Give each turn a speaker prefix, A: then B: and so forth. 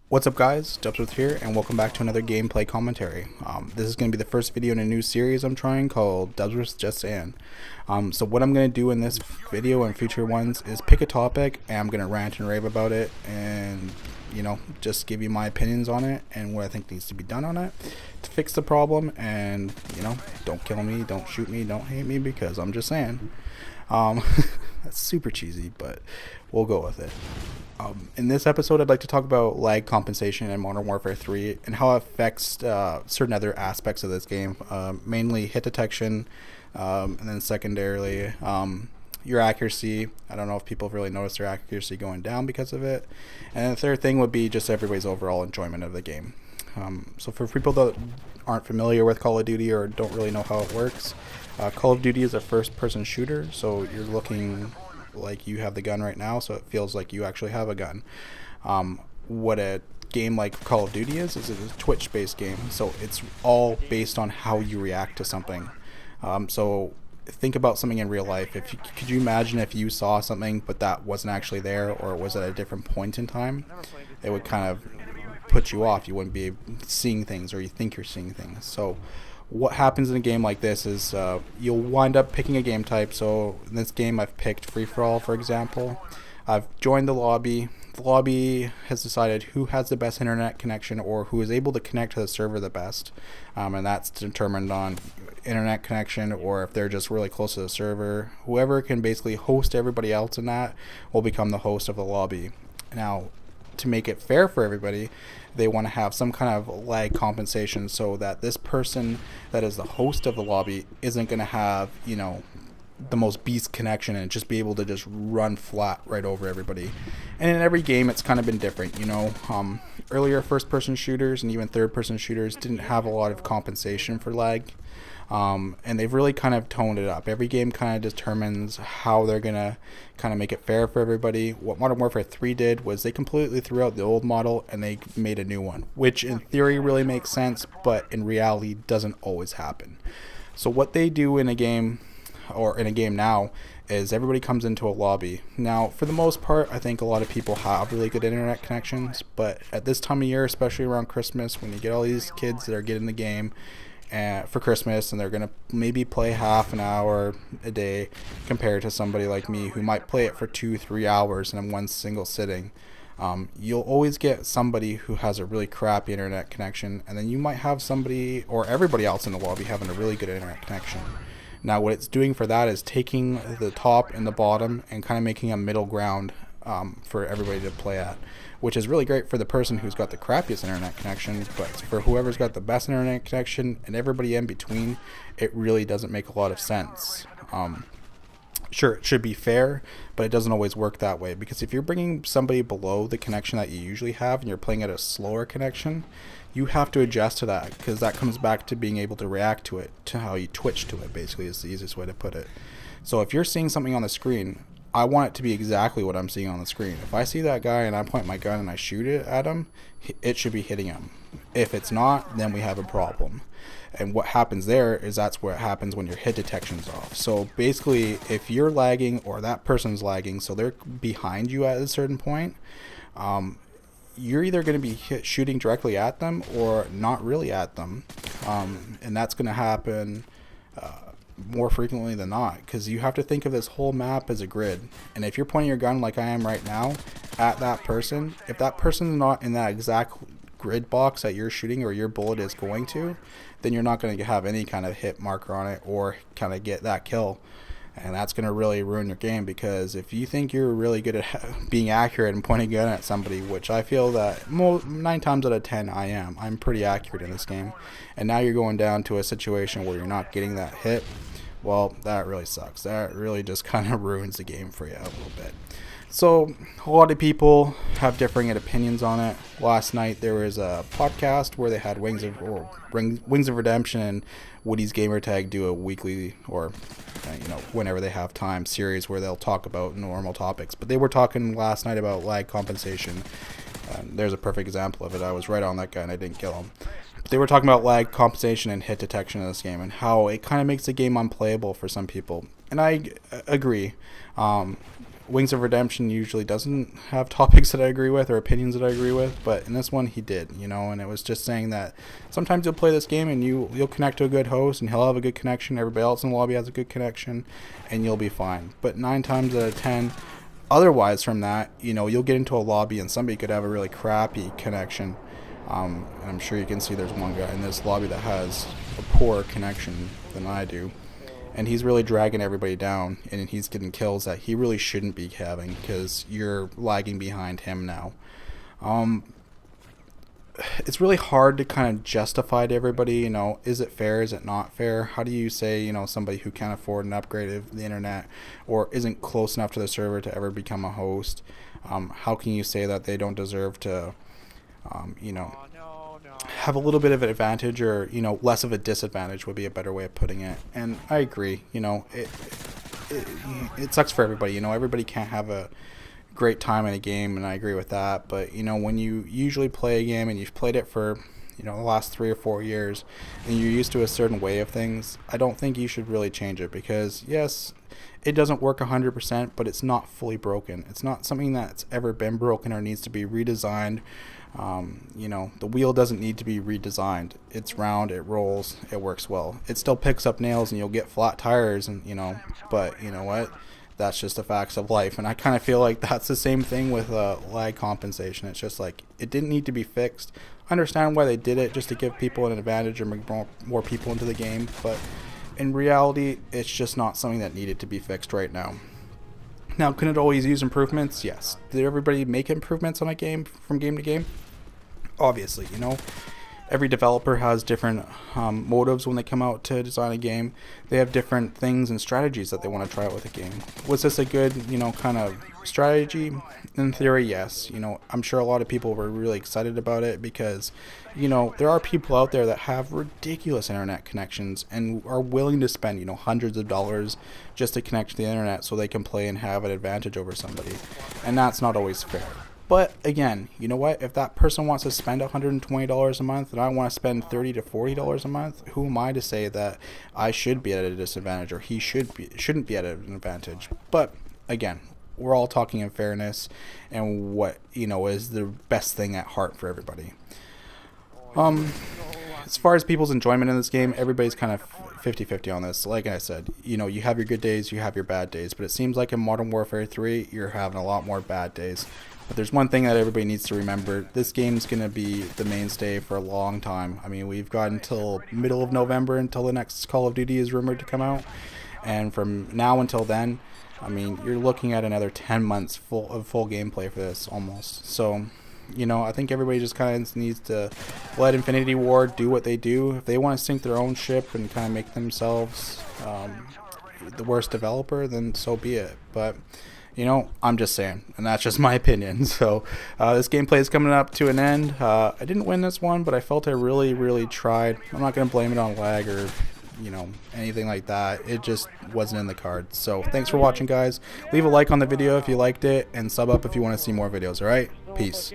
A: What's up guys, Dubbzworth here, and welcome back to another gameplay commentary. This is going to be the first video in a new series I'm trying called Dubbzworth Just Saying. So what I'm going to do in this video and future ones is pick a topic, and I'm going to rant and rave about it, and just give you my opinions on it, and what I think needs to be done on it to fix the problem, and don't kill me, don't shoot me, don't hate me, because I'm just saying. That's super cheesy, but we'll go with it. In this episode, I'd like to talk about lag compensation in Modern Warfare 3 and how it affects certain other aspects of this game, mainly hit detection, and then secondarily your accuracy. I don't know if people have really noticed their accuracy going down because of it. And the third thing would be just everybody's overall enjoyment of the game. So for people that aren't familiar with Call of Duty or don't really know how it works, Call of Duty is a first-person shooter, so you're looking like you have the gun right now, so it feels like you actually have a gun. What a game like Call of Duty is a Twitch-based game, so it's all based on how you react to something. So think about something in real life. Could you imagine if you saw something but that wasn't actually there, or was at a different point in time? It would kind of put you off. You wouldn't be seeing things, or you think you're seeing things. So what happens in a game like this is you'll wind up picking a game type. So in this game I've picked free-for-all, for example. I've joined the lobby. The lobby has decided who has the best internet connection, or who is able to connect to the server the best, and that's determined on internet connection, or if they're just really close to the server. Whoever can basically host everybody else in that will become the host of the lobby. Now, to make it fair for everybody, they want to have some kind of lag compensation, so that this person that is the host of the lobby isn't going to have the most beast connection and just be able to just run flat right over everybody. And in every game it's kind of been different. Earlier first person shooters and even third person shooters didn't have a lot of compensation for lag. And they've really kind of toned it up. Every game kind of determines how they're going to kind of make it fair for everybody. What Modern Warfare 3 did was they completely threw out the old model and they made a new one, which in theory really makes sense, but in reality doesn't always happen. So what they do in a game, or in a game now, is everybody comes into a lobby. Now, for the most part, I think a lot of people have really good internet connections, but at this time of year, especially around Christmas, when you get all these kids that are getting the game for Christmas, and they're going to maybe play half an hour a day, compared to somebody like me who might play it for 2-3 hours in one single sitting. You'll always get somebody who has a really crappy internet connection, and then you might have somebody or everybody else in the lobby having a really good internet connection. Now what it's doing for that is taking the top and the bottom and kind of making a middle ground for everybody to play at, which is really great for the person who's got the crappiest internet connection, but for whoever's got the best internet connection and everybody in between, it really doesn't make a lot of sense. Sure, it should be fair, but it doesn't always work that way, because if you're bringing somebody below the connection that you usually have and you're playing at a slower connection, you have to adjust to that, because that comes back to being able to react to it, to how you twitch to it, basically, is the easiest way to put it. So if you're seeing something on the screen, I want it to be exactly what I'm seeing on the screen. If I see that guy and I point my gun and I shoot it at him, it should be hitting him. If it's not, then we have a problem. And what happens there is that's what happens when your hit detection's off. So basically, if you're lagging or that person's lagging, so they're behind you at a certain point, you're either going to be shooting directly at them or not really at them. And that's going to happen more frequently than not, because you have to think of this whole map as a grid. And if you're pointing your gun like I am right now at that person, if that person's not in that exact grid box that you're shooting or your bullet is going to, then you're not going to have any kind of hit marker on it or kind of get that kill. And that's going to really ruin your game, because if you think you're really good at being accurate and pointing a gun at somebody, which I feel that 9 times out of 10 I'm pretty accurate in this game, and now you're going down to a situation where you're not getting that hit, well, that really sucks. That really just kind of ruins the game for you a little bit. So a lot of people have differing opinions on it. Last night there was a podcast where they had Wings of Redemption and Woody's Gamertag do a weekly, or whenever they have time, series where they'll talk about normal topics. But they were talking last night about lag compensation. There's a perfect example of it. I was right on that guy and I didn't kill him. But they were talking about lag compensation and hit detection in this game, and how it kind of makes the game unplayable for some people. And I agree. Wings of Redemption usually doesn't have topics that I agree with or opinions that I agree with, but in this one he did, you know, and it was just saying that sometimes you'll play this game and you'll connect to a good host and he'll have a good connection, everybody else in the lobby has a good connection, and you'll be fine. But 9 times out of 10, otherwise from that, you know, you'll get into a lobby and somebody could have a really crappy connection. And I'm sure you can see there's one guy in this lobby that has a poorer connection than I do. And he's really dragging everybody down, and he's getting kills that he really shouldn't be having because you're lagging behind him now. It's really hard to kind of justify to everybody, you know, is it fair, is it not fair? How do you say, you know, somebody who can't afford an upgrade of the internet or isn't close enough to the server to ever become a host, how can you say that they don't deserve to, you know, have a little bit of an advantage, or, you know, less of a disadvantage would be a better way of putting it. And I agree, you know, it sucks for everybody, you know, everybody can't have a great time in a game, and I agree with that. But, you know, when you usually play a game and you've played it for, you know, the last 3 or 4 years and you're used to a certain way of things, I don't think you should really change it, because yes, it doesn't work 100%, but it's not fully broken. It's not something that's ever been broken or needs to be redesigned. You know, the wheel doesn't need to be redesigned. It's round, it rolls, it works well. It still picks up nails and you'll get flat tires, and, you know, but you know what? That's just the facts of life. And I kind of feel like that's the same thing with lag compensation. It's just like, it didn't need to be fixed. I understand why they did it, just to give people an advantage or make more people into the game, but in reality, it's just not something that needed to be fixed right now. Now, can it always use improvements? Yes. Did everybody make improvements on a game from game to game? Obviously, you know. Every developer has different motives when they come out to design a game. They have different things and strategies that they want to try out with a game. Was this a good, you know, kind of strategy? In theory, yes. You know, I'm sure a lot of people were really excited about it because, you know, there are people out there that have ridiculous internet connections and are willing to spend, you know, hundreds of dollars just to connect to the internet so they can play and have an advantage over somebody. And that's not always fair. But again, you know what? If that person wants to spend $120 a month and I want to spend $30 to $40 a month, who am I to say that I should be at a disadvantage or he shouldn't be at an advantage? But again, we're all talking in fairness and what, you know, is the best thing at heart for everybody. As far as people's enjoyment in this game, everybody's kind of 50-50 on this. Like I said, you know, you have your good days, you have your bad days, but it seems like in Modern Warfare 3, you're having a lot more bad days. But there's one thing that everybody needs to remember. This game's going to be the mainstay for a long time. I mean, we've got until middle of November until the next Call of Duty is rumored to come out. And from now until then, I mean, you're looking at another 10 months of full gameplay for this, almost. So, you know, I think everybody just kind of needs to let Infinity Ward do what they do. If they want to sink their own ship and kind of make themselves the worst developer, then so be it. But, you know, I'm just saying, and that's just my opinion. So this gameplay is coming up to an end. I didn't win this one, but I felt I really, really tried. I'm not going to blame it on lag or, you know, anything like that. It just wasn't in the cards. So thanks for watching, guys. Leave a like on the video if you liked it, and sub up if you want to see more videos. All right, peace.